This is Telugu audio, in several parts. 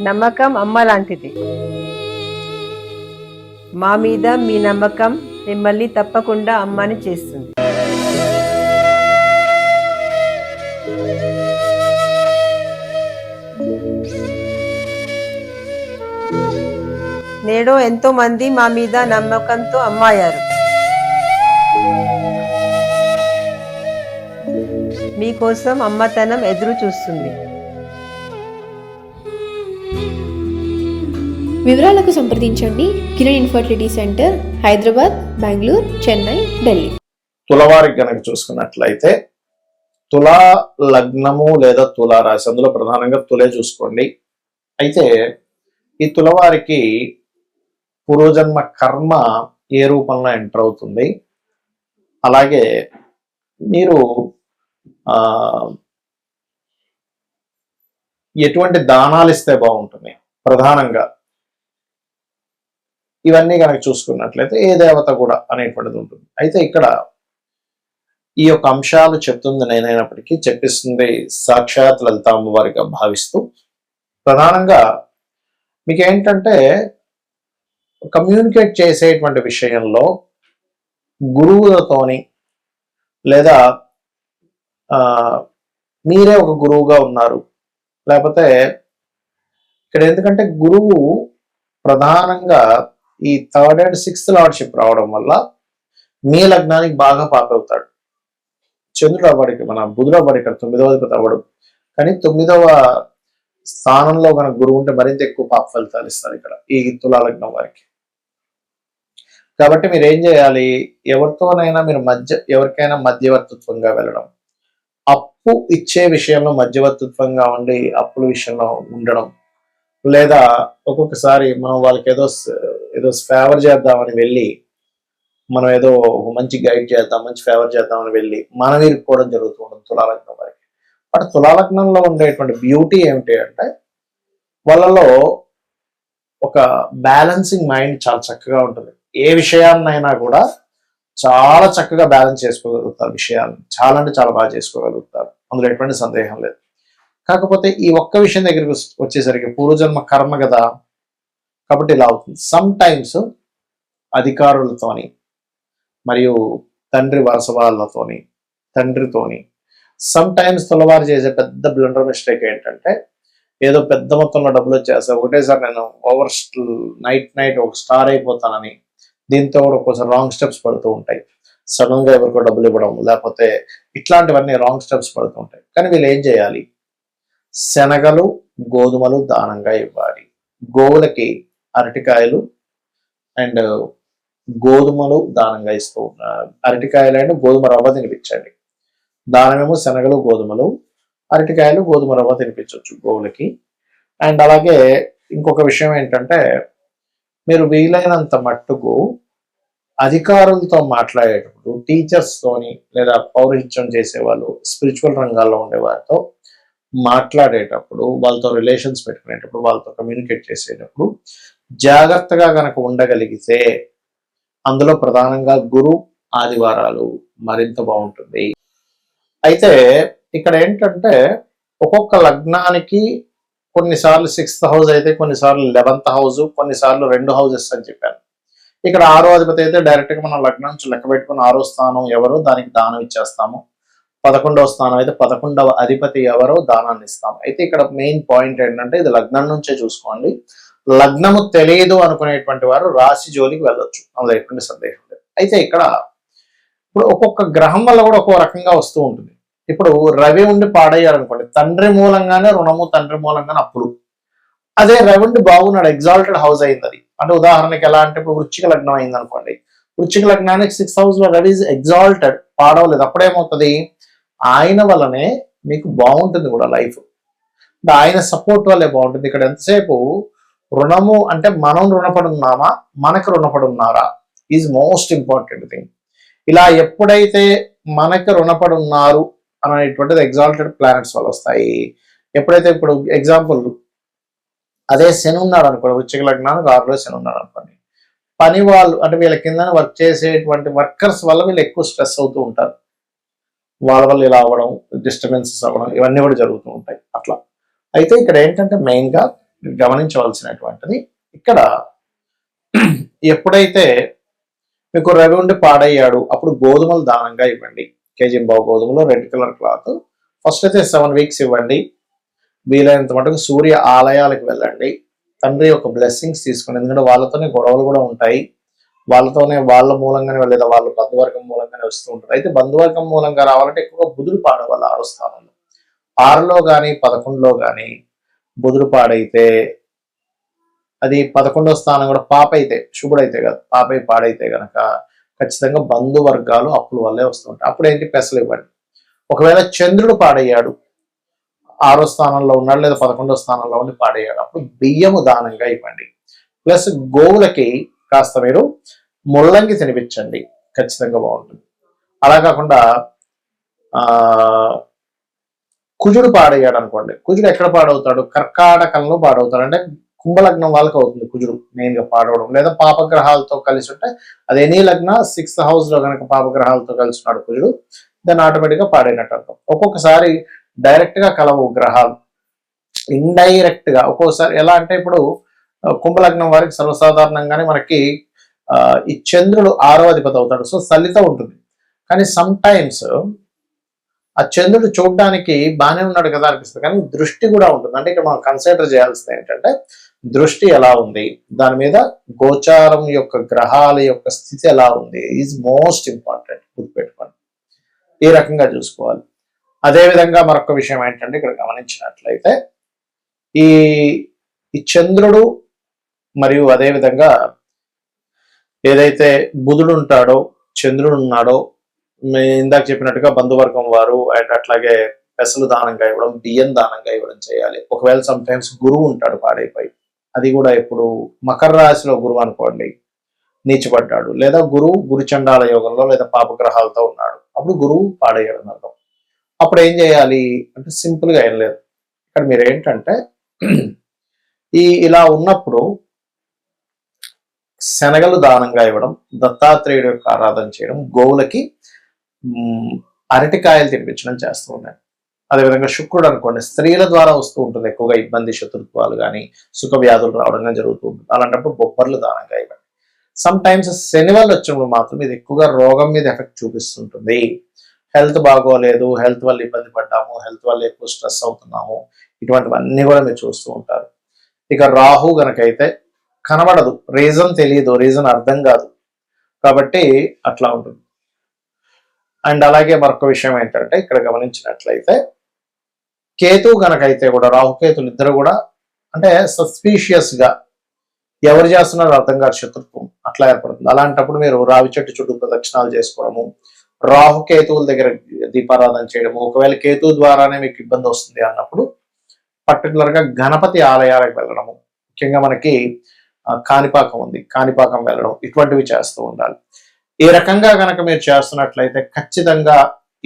నమ్మకం అమ్మ లాంటిది. మా మీద మీ నమ్మకం మిమ్మల్ని తప్పకుండా అమ్మని చేస్తుంది. నేడు ఎంతో మంది మా మీద నమ్మకంతో అమ్మాయారు. మీకోసం అమ్మతనం ఎదురు చూస్తుంది. వివరాలకు సంప్రదించండి కిరణ్ ఇన్ఫర్టిలిటీ సెంటర్, హైదరాబాద్, బెంగళూరు, చెన్నై, ఢిల్లీ. తులవారికి కనుక చూసుకున్నట్లయితే తులా లగ్నము లేదా తులా రాశి, అందులో ప్రధానంగా తులే చూసుకోండి. అయితే ఈ తులవారికి పూర్వజన్మ కర్మ ఏ రూపంలో ఎంటర్ అవుతుంది, అలాగే మీరు ఎటువంటి దానాలు ఇస్తే బాగుంటుంది, ప్రధానంగా ఇవన్నీ కనుక చూసుకున్నట్లయితే ఏ దేవత కూడా అనేటువంటిది ఉంటుంది. అయితే ఇక్కడ ఈ యొక్క అంశాలు చెప్తుంది నేనైనప్పటికీ చెప్పిస్తుంది సాక్షాత్ లలిత అమ్మవారిగా భావిస్తూ, ప్రధానంగా మీకు ఏంటంటే కమ్యూనికేట్ చేసేటువంటి విషయంలో గురువులతోని లేదా మీరే ఒక గురువుగా ఉన్నారు, లేకపోతే ఇక్కడ ఎందుకంటే గురువు ప్రధానంగా ఈ 3rd and 6th లార్డ్షిప్ రావడం వల్ల మీ లగ్నానికి బాగా పాపవుతాడు. చంద్రుడు అవ్వడికి మన బుధుడు అవ్వడు, ఇక్కడ 9వ అధిపతి అవ్వడు, కానీ 9వ స్థానంలో కనుక గురువు ఉంటే మరింత ఎక్కువ పాప ఫలితాలు ఇస్తారు ఇక్కడ ఈ తులా లగ్నం వారికి. కాబట్టి మీరు ఏం చేయాలి, ఎవరితోనైనా మీరు ఎవరికైనా మధ్యవర్తిత్వంగా వెళ్ళడం, అప్పు ఇచ్చే విషయంలో మధ్యవర్తిత్వంగా ఉండి అప్పుల విషయంలో ఉండడం, లేదా ఒక్కొక్కసారి మనం వాళ్ళకి ఏదో ఫేవర్ చేద్దామని వెళ్ళి మనం ఏదో మంచి గైడ్ చేద్దాం, మంచి ఫేవర్ చేద్దామని వెళ్ళి మనం ఇరుక్కోవడం జరుగుతూ ఉంటుంది తులాలగ్నం వారికి. బట్ తులాలగ్నంలో ఉండేటువంటి బ్యూటీ ఏమిటి అంటే వాళ్ళలో ఒక బ్యాలెన్సింగ్ మైండ్ చాలా చక్కగా ఉంటుంది. ఏ విషయాన్నైనా కూడా చాలా చక్కగా బ్యాలెన్స్ చేసుకోగలుగుతారు, విషయాలను చాలా అంటే చాలా బాగా చేసుకోగలుగుతారు, అందులో ఎటువంటి సందేహం లేదు. కాకపోతే ఈ ఒక్క విషయం దగ్గరికి వచ్చేసరికి పూర్వజన్మ కర్మ కదా, కాబట్టి ఇలా అవుతుంది. సమ్ టైమ్స్ అధికారులతోని మరియు తండ్రి వారసవాళ్ళతోని తండ్రితోని సమ్ టైమ్స్ తులవారు చేసే పెద్ద బ్లండర్ మిస్టేక్ ఏంటంటే ఏదో పెద్ద మొత్తంలో డబ్బులు వచ్చేస్తాయి, ఒకటేసారి నేను ఓవర్ నైట్ ఒక స్టార్ అయిపోతానని దీంతో కూడా ఒక్కోసారి రాంగ్ స్టెప్స్ పడుతూ ఉంటాయి. సడన్ గా ఎవరికో డబ్బులు ఇవ్వడం, లేకపోతే ఇట్లాంటివన్నీ రాంగ్ స్టెప్స్ పడుతూ ఉంటాయి. కానీ వీళ్ళు ఏం చేయాలి, శనగలు గోధుమలు దానంగా ఇవ్వాలి. గోవులకి అరటికాయలు అండ్ గోధుమలు దానంగా ఇస్తూ ఉన్నారు. అరటికాయలు అంటే గోధుమ రవ్వ తినిపించండి. దానమేమో శనగలు గోధుమలు, అరటికాయలు గోధుమ రవ్వ తినిపించవచ్చు గోవులకి. అండ్ అలాగే ఇంకొక విషయం ఏంటంటే మీరు వీలైనంత మట్టుకు అధికారులతో మాట్లాడేటప్పుడు, టీచర్స్తోని లేదా పౌరహిత్యం చేసేవాళ్ళు, స్పిరిచువల్ రంగాల్లో ఉండే వారితో మాట్లాడేటప్పుడు, వాళ్ళతో రిలేషన్స్ పెట్టుకునేటప్పుడు, వాళ్ళతో కమ్యూనికేట్ చేసేటప్పుడు జాగ్రత్తగా కనుక ఉండగలిగితే అందులో ప్రధానంగా గురు ఆదివారాలు మరింత బాగుంటుంది. అయితే ఇక్కడ ఏంటంటే ఒక్కొక్క లగ్నానికి కొన్నిసార్లు 6th హౌస్ అయితే, కొన్నిసార్లు 11th హౌస్, కొన్నిసార్లు 2 హౌసెస్ అని చెప్పాను. ఇక్కడ 6వ అధిపతి అయితే డైరెక్ట్ గా మనం లగ్నం నుంచి లెక్క పెట్టుకుని 6వ స్థానం ఎవరో దానికి దానం ఇచ్చేస్తాము. 11వ స్థానం అయితే 11వ అధిపతి ఎవరో దానాన్ని ఇస్తాము. అయితే ఇక్కడ మెయిన్ పాయింట్ ఏంటంటే ఇది లగ్నం నుంచే చూసుకోండి. లగ్నము తెలియదు అనుకునేటువంటి వారు రాశి జోలికి వెళ్ళొచ్చు, అందులో ఎటువంటి సందేహం లేదు. అయితే ఇక్కడ ఇప్పుడు ఒక్కొక్క గ్రహం వల్ల కూడా ఒక్కో రకంగా వస్తూ ఉంటుంది. ఇప్పుడు రవి ఉండి పాడయ్యారు అనుకోండి, తండ్రి మూలంగానే రుణము, తండ్రి మూలంగానే అప్పులు. అదే రవి ఉండి బాగున్నాడు, ఎగ్జాల్టెడ్ హౌస్ అయింది అది. అంటే ఉదాహరణకి ఎలా అంటే ఇప్పుడు వృశ్చిక లగ్నం అయింది అనుకోండి, వృశ్చిక లగ్నానికి 6th హౌస్ లో రవి ఎగ్జాల్టెడ్, పాడవలేదు. అప్పుడేమవుతుంది, ఆయన వల్లనే మీకు బాగుంటుంది కూడా లైఫ్, ఆయన సపోర్ట్ వల్లే బాగుంటుంది. ఇక్కడ ఎంతసేపు రుణము అంటే మనం రుణపడి ఉన్నామా, మనకు రుణపడి ఉన్నారా ఈజ్ మోస్ట్ ఇంపార్టెంట్ థింగ్. ఇలా ఎప్పుడైతే మనకు రుణపడి ఉన్నారు అనేటువంటిది ఎగ్జాల్టెడ్ ప్లానెట్స్ వల్ల వస్తాయి. ఎప్పుడైతే ఇప్పుడు ఎగ్జాంపుల్ అదే శని ఉన్నాడు అనుకోండి, వృశ్చిక లగ్నానికి 6లో శని ఉన్నాడు అనుకోండి, పని వాళ్ళు అంటే వీళ్ళ కింద వర్క్ చేసేటువంటి వర్కర్స్ వల్ల వీళ్ళు ఎక్కువ స్ట్రెస్ అవుతూ ఉంటారు. వాళ్ళ వల్ల ఇలా అవ్వడం, డిస్టర్బెన్సెస్ అవ్వడం, ఇవన్నీ కూడా జరుగుతూ ఉంటాయి అట్లా. అయితే ఇక్కడ ఏంటంటే మెయిన్ గా గమనించవలసినటువంటిది, ఇక్కడ ఎప్పుడైతే మీకు రవి ఉండి పాడయ్యాడు అప్పుడు గోధుమలు దానంగా ఇవ్వండి. కేజీ గోధుమలు, రెడ్ కలర్ క్లాత్. ఫస్ట్ అయితే 7 weeks ఇవ్వండి. వీలైనంత మటుకు సూర్య ఆలయాలకు వెళ్ళండి. తండ్రి యొక్క బ్లెస్సింగ్స్ తీసుకోండి. ఎందుకంటే వాళ్ళతోనే గొడవలు కూడా ఉంటాయి. వాళ్ళ మూలంగానే లేదా వాళ్ళ బంధువర్గం మూలంగానే వస్తూ ఉంటారు. అయితే బంధువర్గం మూలంగా రావాలంటే ఎక్కువగా బుధుడు పాడవాలి 6వ స్థానంలో. 6లో కానీ 11లో కానీ బుధుడు పాడైతే, అది 11వ స్థానం కూడా పాపైతే, శుభుడైతే కాదు, పాపై పాడైతే గనక ఖచ్చితంగా బంధువర్గాలు అప్పుల వల్లే వస్తూ ఉంటాయి. అప్పుడు ఏంటి, పెసలు ఇవ్వండి. ఒకవేళ చంద్రుడు పాడయ్యాడు, 6వ స్థానంలో ఉన్నాడు లేదా 11వ స్థానంలో ఉండి పాడయ్యాడు, అప్పుడు బియ్యము దానంగా ఇవ్వండి. ప్లస్ గోవులకి కాస్త మీరు ముల్లంగి తినిపించండి, ఖచ్చితంగా బాగుంటుంది. అలా కాకుండా కుజుడు పాడయ్యాడు అనుకోండి, కుజుడు ఎక్కడ పాడవుతాడు, కర్కాటకంలో పాడవుతాడు. అంటే కుంభలగ్నం వాళ్ళకి అవుతుంది కుజుడు మెయిన్ గా పాడవడం. లేదా పాపగ్రహాలతో కలిసి ఉంటే, అది ఎనీ లగ్న 6th house లో కనుక పాపగ్రహాలతో కలిసి ఉన్నాడు కుజుడు, దాన్ని ఆటోమేటిక్ గా పాడైనట్టు అర్థం. ఒక్కొక్కసారి డైరెక్ట్ గా కలవు గ్రహాలు, ఇండైరెక్ట్ గా. ఒక్కోసారి ఎలా అంటే, ఇప్పుడు కుంభలగ్నం వారికి సర్వసాధారణంగానే మనకి ఈ చంద్రుడు 6వ అధిపతి అవుతాడు, సో సలిత ఉంటుంది. కానీ సమ్ టైమ్స్ ఆ చంద్రుడు చూడడానికి బాగానే ఉన్నాడు కదా అనిపిస్తుంది, కానీ దృష్టి కూడా ఉంటుంది. అంటే ఇక్కడ మనం కన్సిడర్ చేయాల్సింది ఏంటంటే, దృష్టి ఎలా ఉంది, దాని మీద గోచారం యొక్క గ్రహాల యొక్క స్థితి ఎలా ఉంది ఈజ్ మోస్ట్ ఇంపార్టెంట్, గుర్తుపెట్టుకోండి. ఈ రకంగా చూసుకోవాలి. అదేవిధంగా మరొక విషయం ఏంటంటే, ఇక్కడ గమనించినట్లయితే ఈ చంద్రుడు మరియు అదేవిధంగా ఏదైతే బుధుడు ఉంటాడో, చంద్రుడు ఉన్నాడో, ఇందాక చెప్పినట్టుగా బంధువర్గం వారు అండ్ అట్లాగే పెసలు దానంగా ఇవ్వడం, బియ్యం దానంగా ఇవ్వడం చేయాలి. ఒకవేళ సమ్ టైమ్స్ గురువు ఉంటాడు పాడైపోయి, అది కూడా ఇప్పుడు మకర రాశిలో గురువు అనుకోండి నీచపడ్డాడు, లేదా గురుచండాల యోగంలో లేదా పాపగ్రహాలతో ఉన్నాడు, అప్పుడు గురువు పాడయ్యాడు అర్థం. అప్పుడు ఏం చేయాలి అంటే, సింపుల్ గా ఏం లేదు. ఇక్కడ మీరు ఏంటంటే, ఇలా ఉన్నప్పుడు శనగలు దానంగా ఇవ్వడం, దత్తాత్రేయుడు యొక్క ఆరాధన చేయడం, గోవులకి అరటికాయలు తినిపించడం చేస్తూ ఉన్నాయి. అదేవిధంగా శుక్రుడు అనుకోండి, స్త్రీల ద్వారా వస్తూ ఉంటుంది ఎక్కువగా ఇబ్బంది, శత్రుత్వాలు కానీ సుఖ వ్యాధులు రావడం కానీ జరుగుతూ ఉంటుంది. అలాంటప్పుడు బొబ్బర్లు దానంగా ఇవ్వండి. సమ్ టైమ్స్ శని వల్ల వచ్చినప్పుడు మాత్రం ఇది ఎక్కువగా రోగం మీద ఎఫెక్ట్ చూపిస్తుంటుంది. హెల్త్ బాగోలేదు, హెల్త్ వల్ల ఇబ్బంది పడ్డాము, హెల్త్ వల్ల ఎక్కువ స్ట్రెస్ అవుతున్నాము, ఇటువంటివన్నీ కూడా మీరు చూస్తూ ఉంటారు. ఇక రాహు గనకైతే కనబడదు, రీజన్ తెలియదు, రీజన్ అర్థం కాదు, కాబట్టి అట్లా ఉంటుంది. అండ్ అలాగే మరొక విషయం ఏంటంటే, ఇక్కడ గమనించినట్లయితే కేతు గనకైతే కూడా, రాహుకేతులు ఇద్దరు కూడా అంటే సస్పీషియస్ గా ఎవరు చేస్తున్నారో అర్థం కాదు, శత్రుత్వం అట్లా ఏర్పడుతుంది. అలాంటప్పుడు మీరు రావి చెట్టు చుట్టూ ప్రదక్షిణాలు చేసుకోవడము, రాహుకేతువుల దగ్గర దీపారాధన చేయడము. ఒకవేళ కేతు ద్వారానే మీకు ఇబ్బంది వస్తుంది అన్నప్పుడు పర్టికులర్ గా గణపతి ఆలయాలకు వెళ్ళడము, ముఖ్యంగా మనకి కాణిపాకం ఉంది, కాణిపాకం వెళ్ళడం, ఇటువంటివి చేస్తూ ఉండాలి. ఈ రకంగా కనుక మీరు చేస్తున్నట్లయితే ఖచ్చితంగా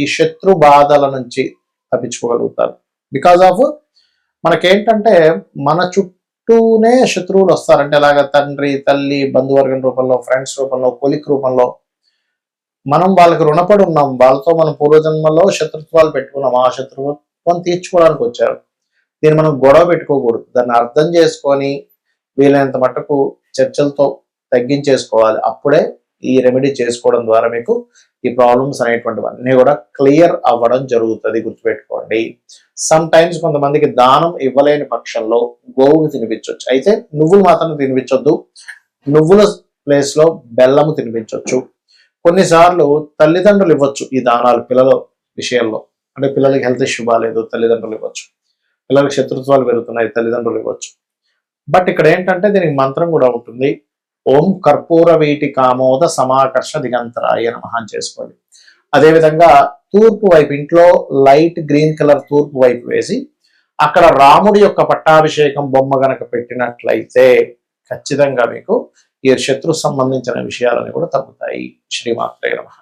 ఈ శత్రు బాధల నుంచి తప్పించుకోగలుగుతారు. బికాజ్ ఆఫ్ మనకేంటంటే, మన చుట్టూనే శత్రువులు వస్తారంటే, అలాగా తండ్రి, తల్లి, బంధువర్గం రూపంలో, ఫ్రెండ్స్ రూపంలో, కొలిక్ రూపంలో మనం వాళ్ళకి రుణపడి ఉన్నాం. వాళ్ళతో మనం పూర్వజన్మలో శత్రుత్వాలు పెట్టుకున్నాం, ఆ శత్రుత్వం తీర్చుకోవడానికి వచ్చారు. దీన్ని మనం గొడవ పెట్టుకోకూడదు, దాన్ని అర్థం చేసుకొని వీలైనంత మట్టుకు చర్చలతో తగ్గించేసుకోవాలి. అప్పుడే ఈ రెమెడీ చేసుకోవడం ద్వారా మీకు ఈ ప్రాబ్లమ్స్ అనేటువంటివన్నీ కూడా క్లియర్ అవ్వడం జరుగుతుంది, గుర్తుపెట్టుకోండి. సమ్ టైమ్స్ కొంతమందికి దానం ఇవ్వలేని పక్షంలో గోవుకి తినిపించవచ్చు, అయితే నువ్వులు మాత్రం తినిపించొద్దు, నువ్వుల ప్లేస్ లో బెల్లము తినిపించవచ్చు. కొన్నిసార్లు తల్లిదండ్రులు ఇవ్వచ్చు ఈ దానాలు పిల్లల విషయంలో, అంటే పిల్లలకి హెల్త్ ఇష్యూ బాగాలేదు, తల్లిదండ్రులు ఇవ్వచ్చు, పిల్లలకి శత్రుత్వాలు పెరుగుతున్నాయి, తల్లిదండ్రులు ఇవ్వచ్చు. బట్ ఇక్కడ ఏంటంటే, దీనికి మంత్రం కూడా ఉంటుంది. ఓం కర్పూర వీటి కామోద సమాకర్ష దిగంతరాయ నమః అని చేసుకోండి. అదేవిధంగా తూర్పు వైపు, ఇంట్లో లైట్ గ్రీన్ కలర్ తూర్పు వైపు వేసి అక్కడ రాముడి యొక్క పట్టాభిషేకం బొమ్మ గనక పెట్టినట్లయితే ఖచ్చితంగా మీకు ఈ శత్రు సంబంధించిన విషయాలని కూడా తగ్గుతాయి. శ్రీమాత్రే నమః.